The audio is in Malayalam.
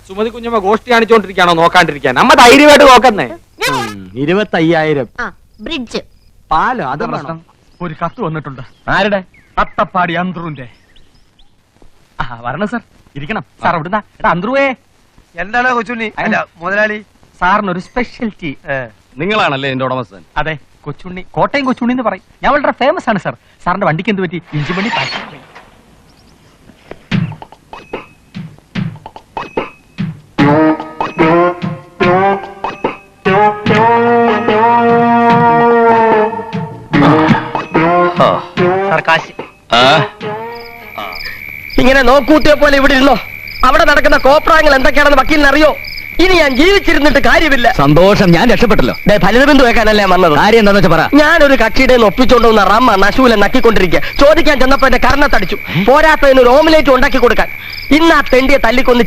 സുമതി കുഞ്ഞമ്മ ഗോഷ്ടി കാണിച്ചോണ്ടിരിക്കാണോ നോക്കാണ്ടിരിക്കാൻ? അമ്മ ധൈര്യമായിട്ട് നോക്കുന്നേ. 25,000. ബ്രിഡ്ജ് പാലോ? അത് പ്രശ്നം. ഒരു കത്ത് വന്നിട്ടുണ്ട്. ആരുടെ? അട്ടപ്പാടി അന്ത്രുന്റെ. വരണം സാർ, ഇരിക്കണം സാർ. എവിടുന്ന? എടാ അന്ത്രുവേ. എന്താണ് കൊച്ചുണ്ണി? അല്ല മുതലാളി, സാറിനൊരു സ്പെഷ്യൽ ടീ. നിങ്ങളാണല്ലേ എന്റെ ഉടമസ്ഥൻ? അതെ, കൊച്ചുണ്ണി, കോട്ടയം കൊച്ചുണ്ണി എന്ന് പറയും. ഞാൻ വളരെ ഫേമസ് ആണ് സാർ. സാറിന്റെ വണ്ടിക്ക് എന്ത് പറ്റി? ഇഞ്ചിമണി പാറ്റി. സാർ കാശ്. ഇങ്ങനെ നോക്കൂട്ടിയെ പോലെ ഇവിടെ ഇരുന്നോ. അവിടെ നടക്കുന്ന കോപ്രായങ്ങൾ എന്തൊക്കെയാണെന്ന് വക്കീലിന് അറിയോ? ഇനി ഞാൻ ജീവിച്ചിരുന്നിട്ട് കാര്യമില്ല. സന്തോഷം, ഞാൻ രക്ഷപ്പെട്ടല്ലോ. ഫലിതബിന്ദു വെക്കാനല്ലേ വന്നത്? കാര്യം എന്താന്ന് വെച്ചാ പറ. ഞാനൊരു കക്ഷിയുടെ ഒപ്പിച്ചുകൊണ്ടുവന്ന റമ്മ നശൂലെ നക്കിക്കൊണ്ടിരിക്കുക. ചോദിക്കാൻ ചെന്നപ്പോ എന്റെ കർണത്തടിച്ചു. പോരാത്തതിന് ഒരു ഓംലേറ്റ് ഉണ്ടാക്കി കൊടുക്കാൻ. ഇന്ന് ആ തെണ്ടിയെ തല്ലിക്കൊന്ന്